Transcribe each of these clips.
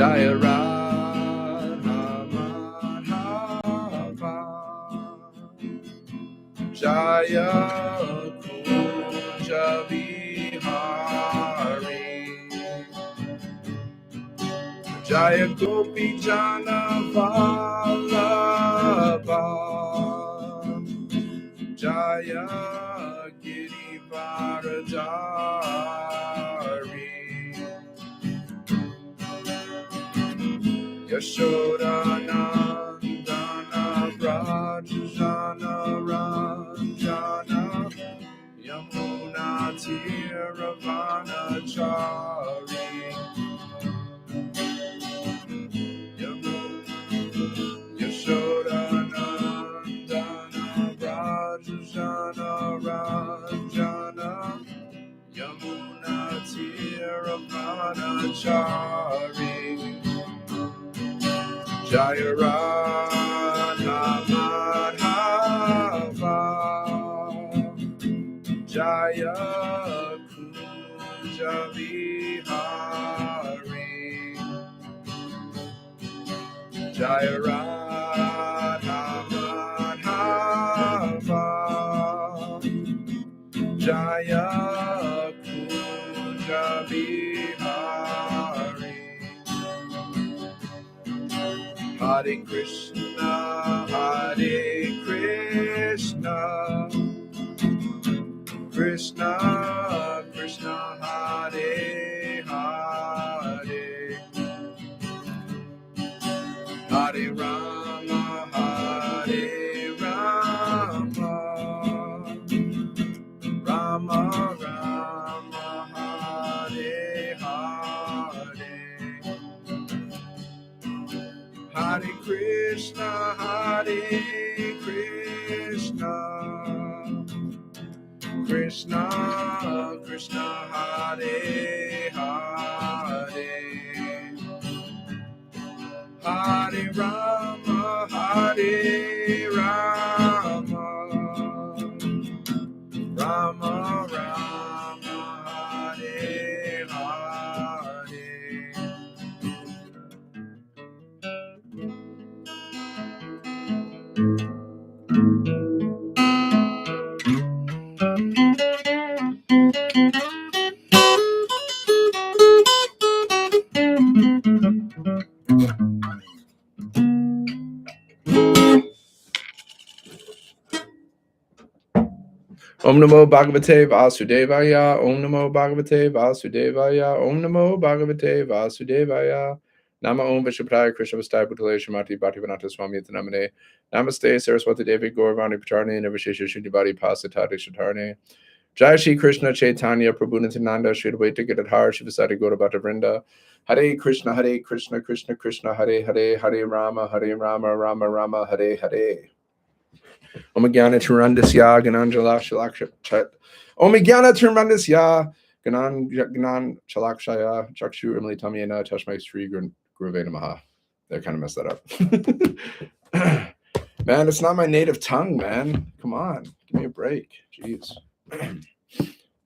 Jaya Radha Madhava, Jaya Kunja Vihari, Jaya Gopi Jana Vallabha, Jaya Girivaradari, Yashoda Nandana Brajana Ranjana, Yamuna Tiravana Chari, Yashoda Nandana Brajana Ranjana, Yamuna Tiravana Chari, Jaya Radha Madhava, Jaya Kunja Vihari, Jaya Radha Madhava, Jaya Kunja Vihari, Hare Krishna, Hare Krishna, Krishna Krishna, Hare Hare, Hare Rama, Hare Rama, Rama Rama, Hare Hare, Hare Krishna, Hare Krishna, Krishna Krishna, Hare Hare, Hare Rama, Hare Rama, Rama Rama, Hare Hare. Om Namo Bhagavate Vasudevaya, Om Namo Bhagavate Vasudevaya, Om Namo Bhagavate Vasudevaya, Nama Om Vishwapraya Krishna Vastai Bhutale Shrimati Bhaktivedanta Swami Namane, Namaste Saraswati Devi Gauravani Pacharne, Navashesha Shuddhivadi Pasatati Shatarne, Jai Shri Krishna Chaitanya Prabhu Nityananda, Shri Advaita Gadadhar, Shivasati Gauravata Vrinda, Hare Krishna Krishna Krishna, Hare Hare, Hare Rama, Rama Rama, Hare Hare. Om Gyana Turandasya Gananjala Shalakshaya, Om Gyana Turandasya Ganan Shalakshaya, Chakshu Imli Tamyena, Tashmai Sri Guruveda Maha. I kind of messed that up. Man, it's not my native tongue, man. Come on, give me a break. Jeez. Let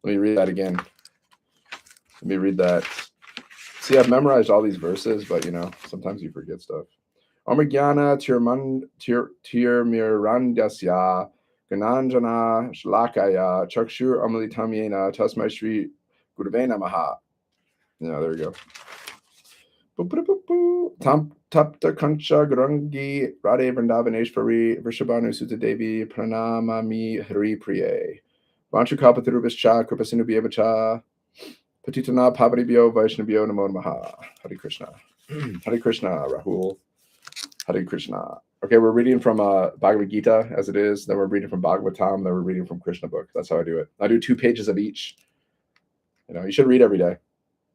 me read that again. Let me read that. See, I've memorized all these verses, but you know, sometimes you forget stuff. Omagyana tirmirandasya gananjana shlakaya chakshur amalitamyena tasmai shri guruvena maha. Yeah, there we go. Tapta kancha grungi rade vrindavaneshvari vrishabhanu sutta devi pranamami hari priye vanchukapatharubhischa kripasinubhyevacha patitana pavaribhyo vaishnavyo namo namaha. Hare Krishna. Hare Krishna, Rahul. Hare Krishna. Okay, we're reading from Bhagavad-Gita As It Is, then we're reading from Bhagavatam, then we're reading from Krishna book. That's how I do it. I do 2 pages of each. You know, you should read every day.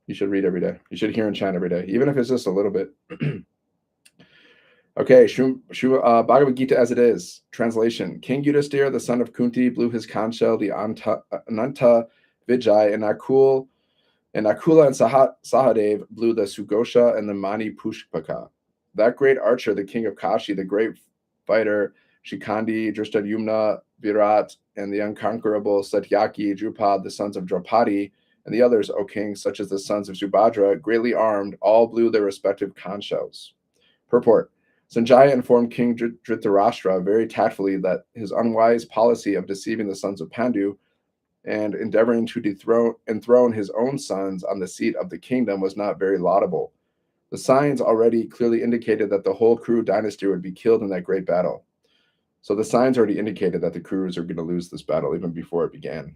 You should read every day. You should hear and chant every day, even if it's just a little bit. Okay, Bhagavad-Gita As It Is. Translation. King Yudhisthira, the son of Kunti, blew his conch shell, the Ananta Vijay, and Nakula and Sahadev blew the Sugosha and the Mani Pushpaka. That great archer, the king of Kashi, the great fighter, Shikandi, Drishtadyumna, Virat, and the unconquerable Satyaki, Drupad, the sons of Draupadi, and the others, O king, such as the sons of Subhadra, greatly armed, all blew their respective conch shells. Purport. Sanjaya informed King Dhritarashtra very tactfully that his unwise policy of deceiving the sons of Pandu and endeavoring to enthrone his own sons on the seat of the kingdom was not very laudable. The signs already clearly indicated that the whole Kuru dynasty would be killed in that great battle. So the signs already indicated that the Kurus are going to lose this battle even before it began.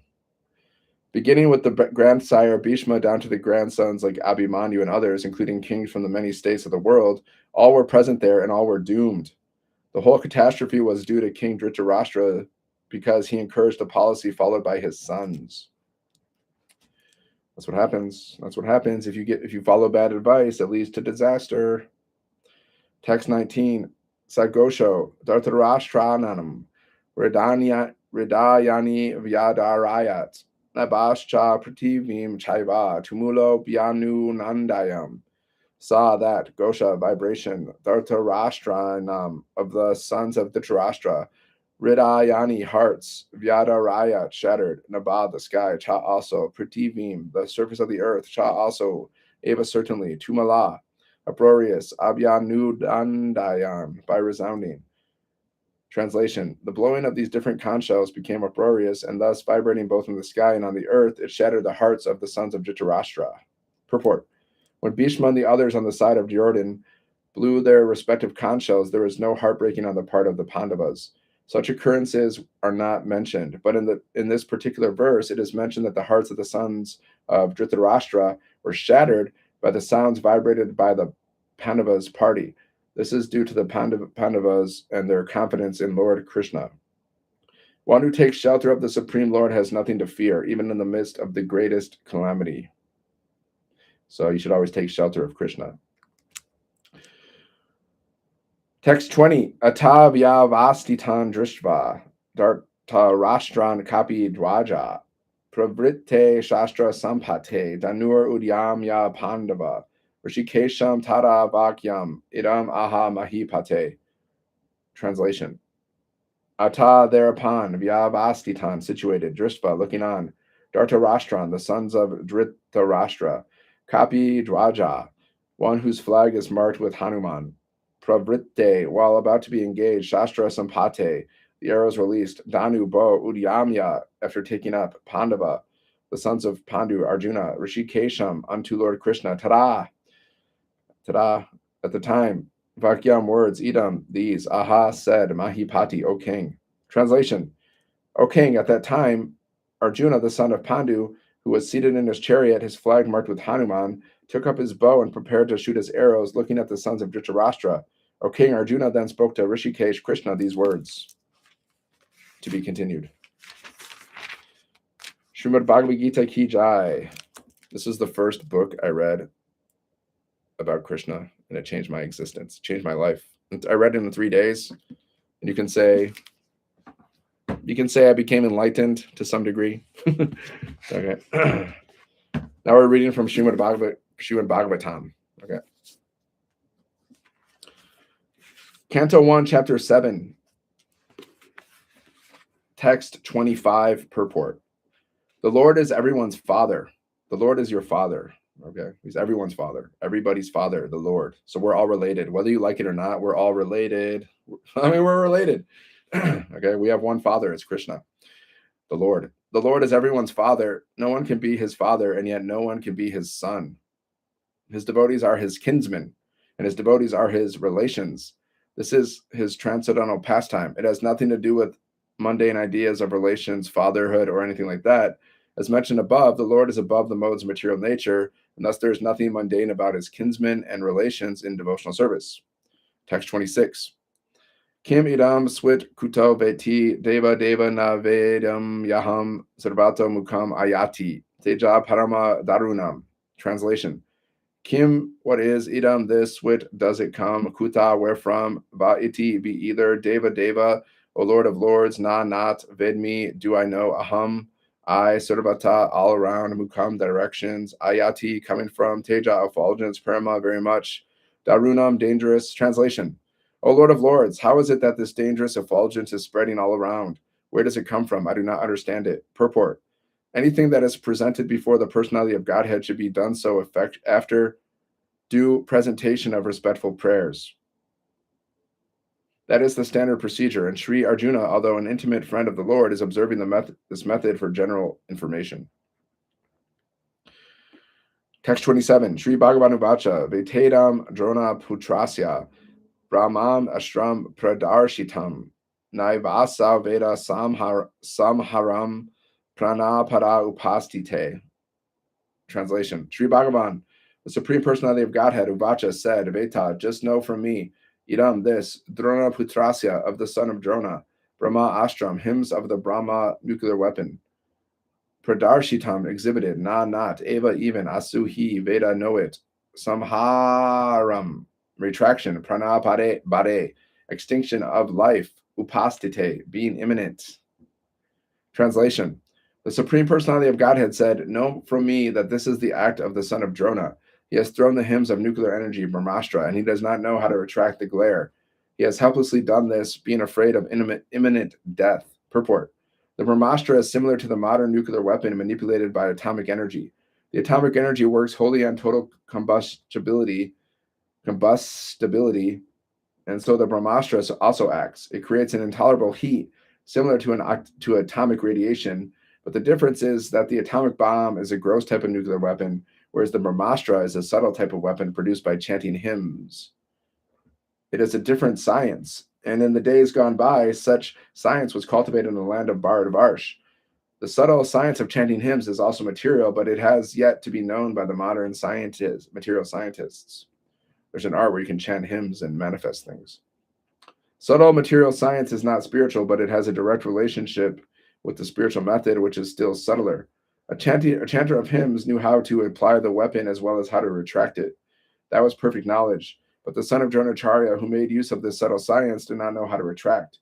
Beginning with the grandsire Bhishma down to the grandsons like Abhimanyu and others, including kings from the many states of the world, all were present there and all were doomed. The whole catastrophe was due to King Dhritarashtra because he encouraged a policy followed by his sons. That's what happens. That's what happens if you follow bad advice. It leads to disaster. Text 19. Sagosho Dhartarashtranam Ridayani Vyadarayat Nabascha Prativim Chaiva Tumulo Byanu Nandayam. Saw that Gosha vibration Dhartarashtranam of the sons of Dhritarashtra. Ridayani hearts, Vyadaraya shattered, Nabha the sky, Cha also, Prativim the surface of the earth, Cha also, Eva certainly, Tumala, uproarious, Abhyanudandayam by resounding. Translation: the blowing of these different conch shells became uproarious, and thus vibrating both in the sky and on the earth, it shattered the hearts of the sons of Dhritarashtra. Purport: when Bhishma and the others on the side of Jordan blew their respective conch shells, there was no heartbreaking on the part of the Pandavas. Such occurrences are not mentioned, but in this particular verse, it is mentioned that the hearts of the sons of Dhritarashtra were shattered by the sounds vibrated by the Pandavas' party. This is due to the Pandavas and their confidence in Lord Krishna. One who takes shelter of the Supreme Lord has nothing to fear, even in the midst of the greatest calamity. So you should always take shelter of Krishna. Text 20. Ata vyavastitan drishtva Dhartarashtran kapi dwaja pravritte shastra sampate danur udyamya pandava rishikesham tara vakyam idam aha mahipate. Translation: Ata thereupon vyavastitan situated, drishtva looking on, Dhartarashtran the sons of Dhritarashtra, kapi dwaja one whose flag is marked with Hanuman, pravritte while about to be engaged, shastra sampate the arrows released, danu bow udyamya after taking up, pandava the sons of Pandu, Arjuna, rishikesham unto Lord Krishna, tada at the time, vakyam words, idam these, aha said, mahipati O king. Translation: O king, at that time Arjuna the son of Pandu, who was seated in his chariot, his flag marked with Hanuman, took up his bow and prepared to shoot his arrows, looking at the sons of Dhritarashtra. O king, Arjuna then spoke to Rishikesh Krishna these words. To be continued. Srimad Bhagavad-Gita Ki Jai. This is the first book I read about Krishna, and it changed my existence, changed my life. I read it in 3 days, and you can say I became enlightened to some degree. Okay. Now we're reading from Srimad Bhagavatam. Okay. Canto 1, Chapter 7. Text 25, purport. The Lord is everyone's father. The Lord is your father. Okay. He's everyone's father. Everybody's father, the Lord. So we're all related. Whether you like it or not, we're all related. I mean, we're related. Okay. We have one father. It's Krishna, the Lord. The Lord is everyone's father. No one can be his father, and yet no one can be his son. His devotees are his kinsmen, and his devotees are his relations. This is his transcendental pastime. It has nothing to do with mundane ideas of relations, fatherhood, or anything like that. As mentioned above, the Lord is above the modes of material nature, and thus there is nothing mundane about his kinsmen and relations in devotional service. Text 26. Kim idam swit kuto veti deva deva na vedam yaham sarvato mukam ayati teja parama darunam. Translation: Kim, what is, idam this, swit, does it come, kuta, wherefrom, va iti, be either, deva deva, O Lord of Lords, na not, vedmi, do I know, aham, I, sarvata, all around, mukam, directions, ayati, coming from, teja, effulgence, parama, very much, darunam, dangerous. Translation: O Lord of Lords, how is it that this dangerous effulgence is spreading all around? Where does it come from? I do not understand it. Purport: Anything that is presented before the personality of Godhead should be done so after due presentation of respectful prayers. That is the standard procedure, and Sri Arjuna, although an intimate friend of the Lord, is observing this method for general information. Text 27, Sri Bhagavan Uvacha, Vetedam Drona Putrasya, Brahman Ashram Pradarshitam, Naivasa Veda Samharam Pranapada Upastite. Translation, Sri Bhagavan, the Supreme Personality of Godhead, Uvacha, said, Veta, just know from me, Idam, this, Drona Putrasya, of the son of Drona, Brahma Ashram, hymns of the Brahma nuclear weapon, Pradarshitam, exhibited, na not, eva even, asu he, Veda know it, Samharam, retraction, prana pare, extinction of life, upastite, being imminent. Translation, the Supreme Personality of Godhead said, know from me that this is the act of the son of Drona. He has thrown the hymns of nuclear energy, Brahmastra, and he does not know how to retract the glare. He has helplessly done this, being afraid of imminent death. Purport. The Brahmastra is similar to the modern nuclear weapon manipulated by atomic energy. The atomic energy works wholly on total combustibility, and so the Brahmastra also acts. It creates an intolerable heat, similar to atomic radiation, but the difference is that the atomic bomb is a gross type of nuclear weapon, whereas the Brahmastra is a subtle type of weapon produced by chanting hymns. It is a different science, and in the days gone by, such science was cultivated in the land of Bharatvarsh. The subtle science of chanting hymns is also material, but it has yet to be known by the modern material scientists. There's an art where you can chant hymns and manifest things. Subtle material science is not spiritual, but it has a direct relationship with the spiritual method, which is still subtler. A chanter of hymns knew how to apply the weapon as well as how to retract it. That was perfect knowledge. But the son of Dronacharya, who made use of this subtle science, did not know how to retract.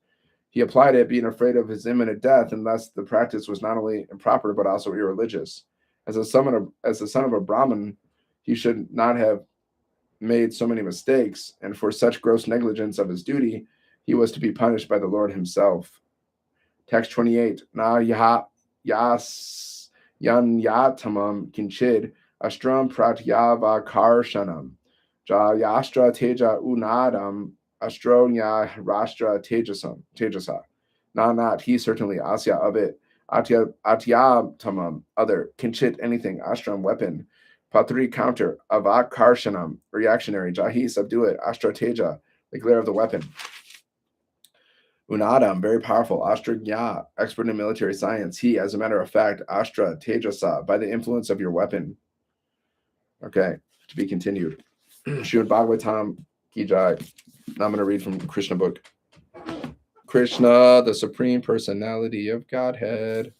He applied it, being afraid of his imminent death, and thus the practice was not only improper but also irreligious. As the son of a Brahmin, he should not have made so many mistakes, and for such gross negligence of his duty, he was to be punished by the Lord himself. Text 28. Na yas yan yatamam kinchid astram pratyavakarshanam jayastra teja unadam astronya rastra tejasa. Na not, he certainly, asya of it, atyatamam, other, kinchit, anything, astram, weapon, patri, counter, avakarshanam, reactionary, jahi, subdue it, astrateja, the glare of the weapon. Unadam, very powerful, astragya, expert in military science. He, as a matter of fact, astra tejasa, by the influence of your weapon. Okay, to be continued. Srimad Bhagavatam Ki Jai. Now I'm going to read from Krishna book. Krishna, the Supreme Personality of Godhead.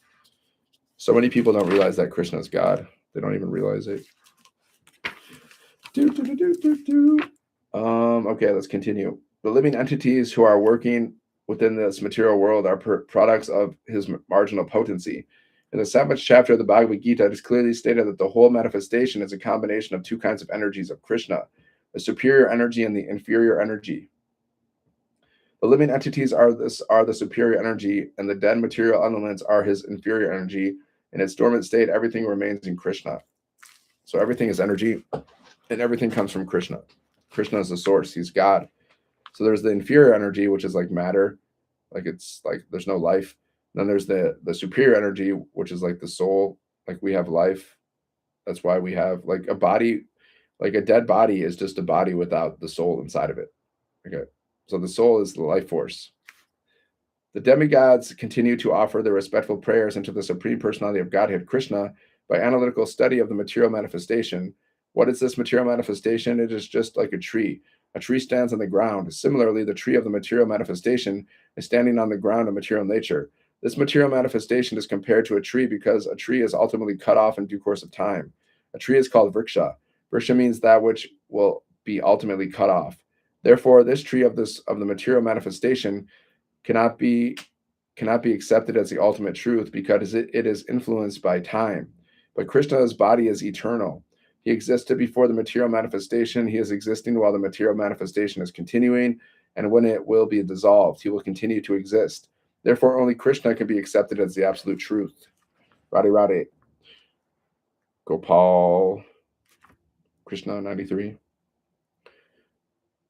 So many people don't realize that Krishna is God. They don't even realize it. Okay, let's continue. The living entities who are working within this material world are products of his marginal potency. In the 7th chapter of the Bhagavad-Gita, it is clearly stated that the whole manifestation is a combination of two kinds of energies of Krishna, the superior energy and the inferior energy. The living entities are the superior energy, and the dead material elements are his inferior energy. In its dormant state, everything remains in Krishna. So everything is energy, and everything comes from Krishna. Krishna is the source. He's God. So there's the inferior energy, which is like matter, like it's like there's no life. Then there's the superior energy, which is like the soul, like we have life. That's why we have like a body, like a dead body is just a body without the soul inside of it. Okay, so the soul is the life force. The demigods continue to offer their respectful prayers unto the Supreme Personality of Godhead, Krishna, by analytical study of the material manifestation. What is this material manifestation? It is just like a tree. A tree stands on the ground. Similarly, the tree of the material manifestation is standing on the ground of material nature. This material manifestation is compared to a tree because a tree is ultimately cut off in due course of time. A tree is called vriksha. Vriksha means that which will be ultimately cut off. Therefore, this tree of the material manifestation cannot be accepted as the ultimate truth because it is influenced by time. But Krishna's body is eternal. He existed before the material manifestation. He is existing while the material manifestation is continuing, and when it will be dissolved, he will continue to exist. Therefore, only Krishna can be accepted as the absolute truth. Radhe Radhe. Gopal Krishna 93.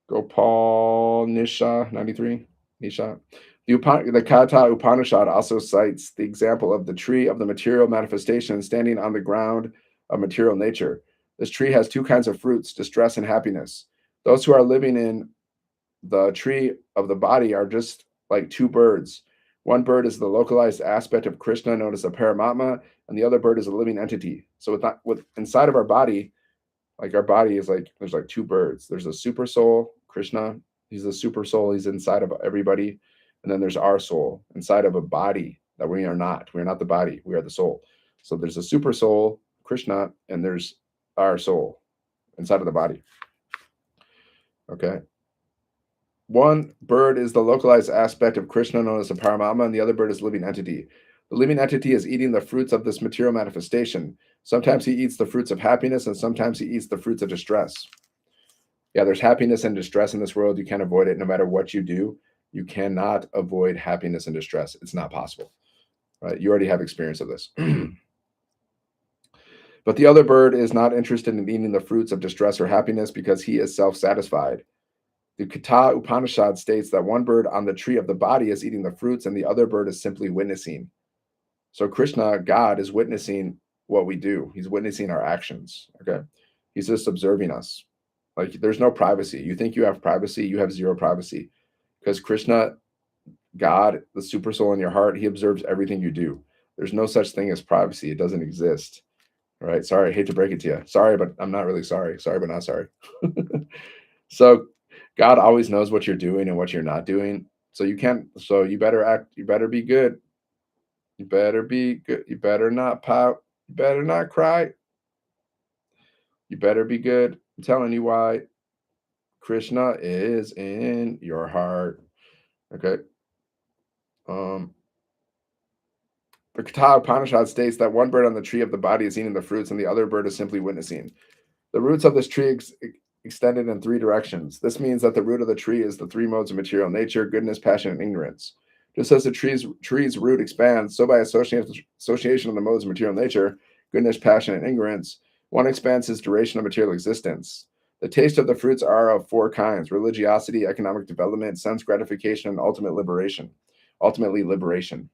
Gopal Nisha 93. Nisha. The Katha Upanishad also cites the example of the tree of the material manifestation standing on the ground of material nature. This tree has two kinds of fruits, distress and happiness. Those who are living in the tree of the body are just like two birds. One bird is the localized aspect of Krishna known as the Paramatma, and the other bird is a living entity. So with inside of our body, like our body is like, there's like two birds. There's a super soul, Krishna. He's the super soul. He's inside of everybody. And then there's our soul inside of a body that we are not. We are not the body. We are the soul. So there's a super soul, Krishna, and there's our soul inside of the body. Okay. One bird is the localized aspect of Krishna known as the Paramatma, and the other bird is living entity. The living entity is eating the fruits of this material manifestation. Sometimes he eats the fruits of happiness, and sometimes he eats the fruits of distress. Yeah, there's happiness and distress in this world. You can't avoid it no matter what you do. You cannot avoid happiness and distress. It's not possible. Right? You already have experience of this. But the other bird is not interested in eating the fruits of distress or happiness because he is self-satisfied. The Katha Upanishad states that one bird on the tree of the body is eating the fruits and the other bird is simply witnessing. So Krishna, God, is witnessing what we do. He's witnessing our actions. Okay. He's just observing us. Like there's no privacy. You think you have privacy, you have zero privacy. Because Krishna, God, the super soul in your heart, he observes everything you do. There's no such thing as privacy. It doesn't exist. All right. Sorry, I hate to break it to you. Sorry, but I'm not really sorry. Sorry, but not sorry. So God always knows what you're doing and what you're not doing. So you better act, you better be good. You better be good. You better not pout. You better not cry. You better be good. I'm telling you why. Krishna is in your heart. Okay. The Katha Upanishad states that one bird on the tree of the body is eating the fruits and the other bird is simply witnessing. The roots of this tree extended in three directions. This means that the root of the tree is the three modes of material nature: goodness, passion, and ignorance. Just as the tree's root expands, so by association of the modes of material nature, goodness, passion, and ignorance, one expands his duration of material existence. The taste of the fruits are of four kinds: religiosity, economic development, sense gratification, and ultimately liberation.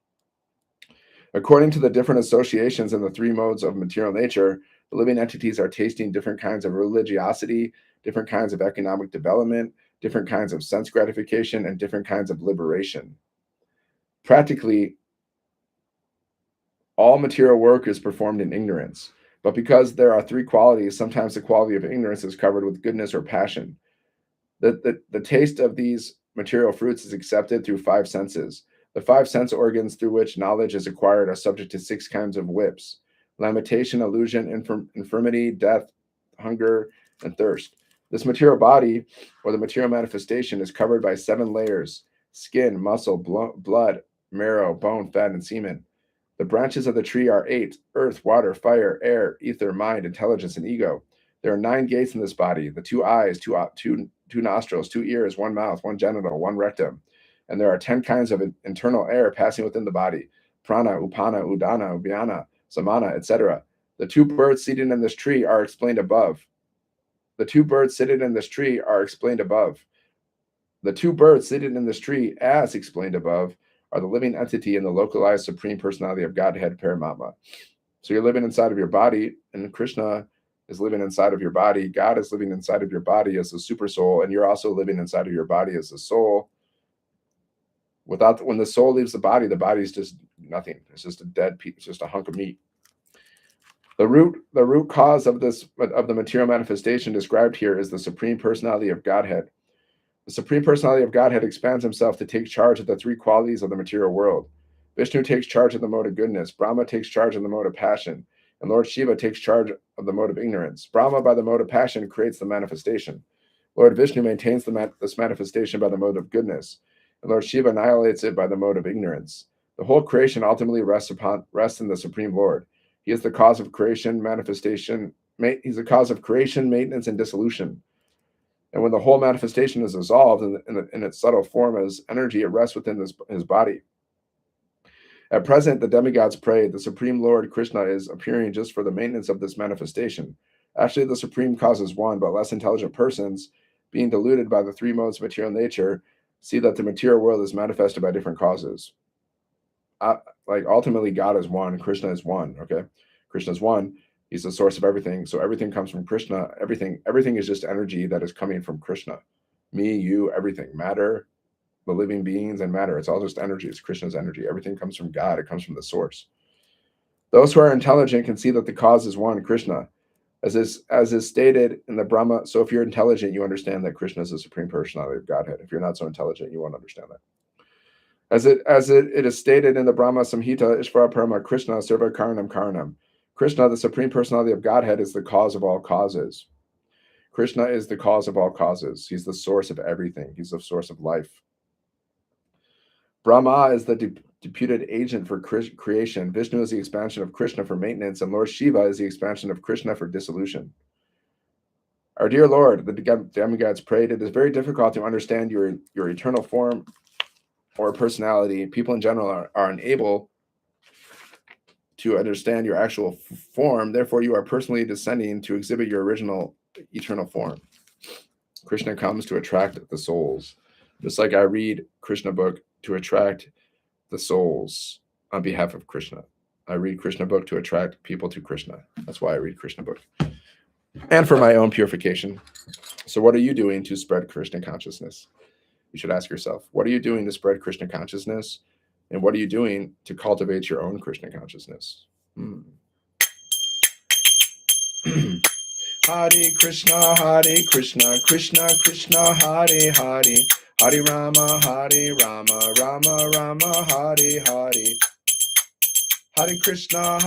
According to the different associations in the three modes of material nature, the living entities are tasting different kinds of religiosity, different kinds of economic development, different kinds of sense gratification, and different kinds of liberation. Practically, all material work is performed in ignorance. But because there are three qualities, sometimes the quality of ignorance is covered with goodness or passion. The taste of these material fruits is accepted through five senses. The five sense organs through which knowledge is acquired are subject to six kinds of whips: lamentation, illusion, infirmity, death, hunger, and thirst. This material body, or the material manifestation, is covered by seven layers: skin, muscle, blood, marrow, bone, fat, and semen. The branches of the tree are eight: earth, water, fire, air, ether, mind, intelligence, and ego. There are nine gates in this body: the two eyes, two nostrils, two ears, one mouth, one genital, one rectum. And there are 10 kinds of internal air passing within the body: prana, upana, udana, ubyana, samana, etc. The two birds seated in this tree are explained above. The two birds seated in this tree are explained above. The two birds seated in this tree, as explained above, are the living entity and the localized supreme personality of Godhead, Paramatma. So you're living inside of your body, and Krishna is living inside of your body. God is living inside of your body as the super soul, and you're also living inside of your body as the soul. When the soul leaves the body is just nothing. It's just a dead piece. It's just a hunk of meat. The root cause of the material manifestation described here is the supreme personality of Godhead. The supreme personality of Godhead expands himself to take charge of the three qualities of the material world. Vishnu takes charge of the mode of goodness, Brahma takes charge of the mode of passion, and Lord Shiva takes charge of the mode of ignorance. Brahma, by the mode of passion, creates the manifestation. Lord Vishnu maintains this manifestation by the mode of goodness, and Lord Shiva annihilates it by the mode of ignorance. The whole creation ultimately rests in the Supreme Lord. He is the cause of creation, manifestation. He's the cause of creation, maintenance, and dissolution. And when the whole manifestation is dissolved in its subtle form as energy, it rests within his body. At present, the demigods pray, the Supreme Lord Krishna is appearing just for the maintenance of this manifestation. Actually, the Supreme Cause is one, but less intelligent persons, being deluded by the three modes of material nature, see that the material world is manifested by different causes. Like ultimately, God is one, Krishna is one. Okay, Krishna is one. He's the source of everything. So everything comes from Krishna. Everything is just energy that is coming from Krishna. Me, you, everything, matter, the living beings and matter. It's all just energy. It's Krishna's energy. Everything comes from God. It comes from the source. Those who are intelligent can see that the cause is one, Krishna, as is stated in the Brahma. So if you're intelligent, you understand that Krishna is the Supreme Personality of Godhead. If you're not so intelligent, you won't understand that. As it is stated in the Brahma Samhita, Ishvara Parama Krishna Sarva Karanam Karanam. Krishna, the Supreme Personality of Godhead, is the cause of all causes. Krishna is the cause of all causes. He's the source of everything. He's the source of life. Brahma is the deputed agent for creation. Vishnu is the expansion of Krishna for maintenance, and Lord Shiva is the expansion of Krishna for dissolution. Our dear Lord, the demigods prayed, it is very difficult to understand your eternal form or personality. People in general are unable to understand your actual form. Therefore, you are personally descending to exhibit your original eternal form. Krishna comes to attract the souls. Just like I read Krishna book to attract the souls on behalf of Krishna. I read Krishna book to attract people to Krishna. That's why I read Krishna book. And for my own purification. So what are you doing to spread Krishna consciousness? You should ask yourself, what are you doing to spread Krishna consciousness? And what are you doing to cultivate your own Krishna consciousness? Hare Krishna, Krishna Krishna, Hare Hare, Hare Rama, Rama Rama, Hare Hare. Hare Krishna,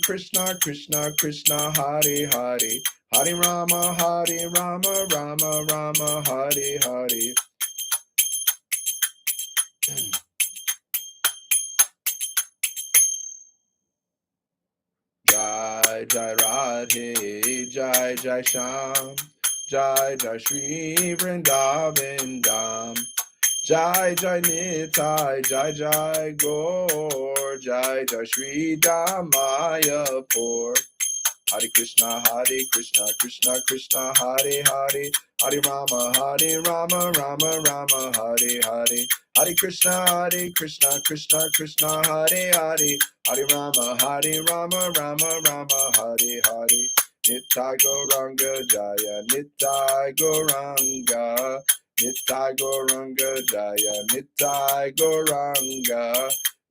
Krishna Krishna, Hare Hare, Hare Rama, Rama Rama, Hare Hare. Jai Jai Radhe, Jai Jai Sham, Jai Jai Shri Vrindavan Dham, Jai Jai Nitai, Jai Jai Gaur, Jai Jai Shri Damayapur. Hare Krishna, Krishna Krishna, Hare Hare, Hare Rama, Rama Rama, Hare Hare. Hare Krishna, Krishna Krishna, Hare Hare, Hare Rama, Rama Rama, Hare Hare. Nitai Gauranga Jaya, Nitai Gauranga, Nitai Gauranga Jaya, Nitai Gauranga,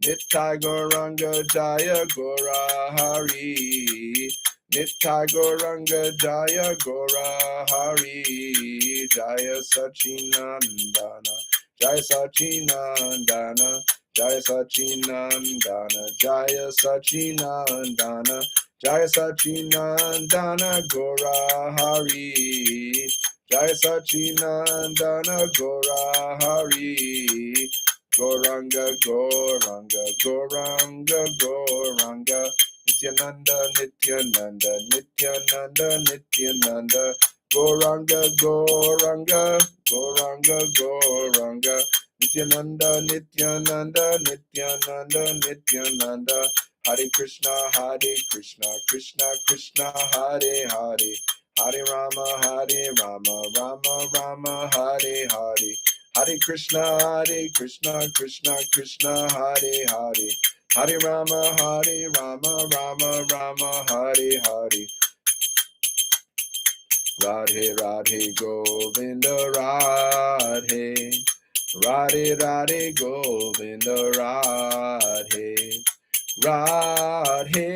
Nitai Gauranga Jaya Gaura Hari. Nitai Gauranga Jaya Gaura Hari, Jaya Sachinandana, Jaya Sachinandana, Jaya Sachinandana, Jaya Sachinandana, Jaya Sachinandana Gaura Hari, Jaya Sachinandana Gaura Hari, Gauranga Gauranga Gauranga Gauranga, Nityananda, Nityananda, Gauranga, Nityananda, Nityananda, Hare Krishna, Krishna, Hare Hare, Hare Rama, Rama, Hare Hare, Hare Krishna, Krishna, Hare Hare, Hare Rama, Rama, Hare Hare. Radhe, Radhe, Govinda, Radhe. Radhe, Radhe, Govinda, Radhe. Radhe,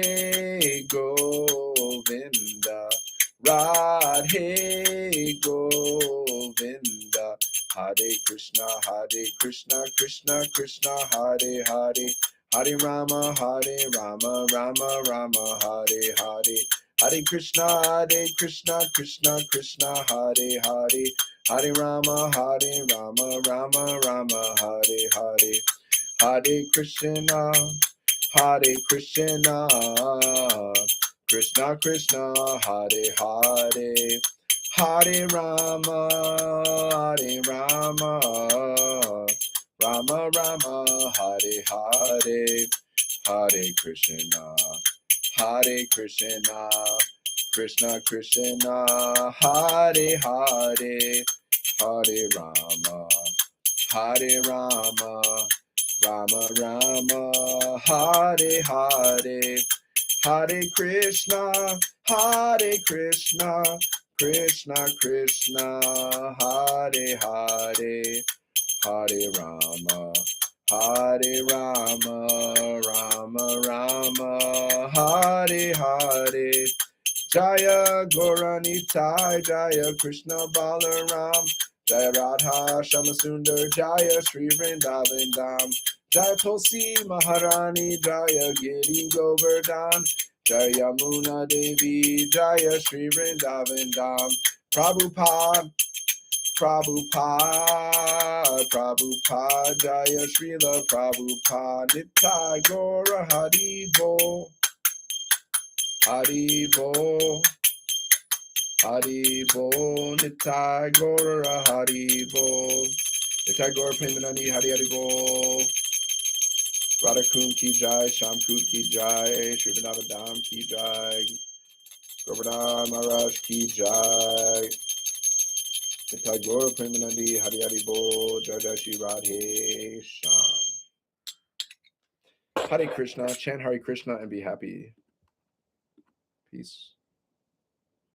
Govinda. Radhe, Govinda. Hare Krishna, Krishna Krishna, Hare Hare. Hare Rama, Rama Rama, Hare Hare. Hare Krishna, Krishna Krishna, Hare Hare. Hare Rama, Rama Rama, Hare Hare. Hare Krishna, Krishna Krishna, Hare Hare. Hare Rama, Rama Rama, Hare Hare. Hare Krishna, Hare Krishna, Krishna Krishna, Hare Hare, Hare Rama, Hare Rama, Rama Rama, Hare Hare, Hare Krishna, Hare Krishna, Krishna Krishna, Hare Hare, Hare Rama, Hare Rama, Rama Rama, Hare Hare. Jaya Gauranitai, Jaya Krishna Balaram, Jaya Radha Shamasundar, Jaya Sri Vrindavan Dham, Jaya Tulsi Maharani, Jaya Giri Govardhan, Jaya Yamuna Devi, Jaya Sri Vrindavan Dham, Prabhupada, Prabhupada, Prabhupada, Jaya Srila Prabhupada, Nitai Gora Haribo, Haribo, Haribo, Nitai Gora Haribo, Nitai Gora Premanandi Haribo, Radha Kun Ki Jai, Sham Kut Ki Jai, Shrivanava Dham Ki Jai, Govardhan Maharaj Ki Jai, Nitai Gora Premanandi Haribo, Jai Jai Shri Radhe Sham. Hare Krishna, chant Hare Krishna and be happy. Peace.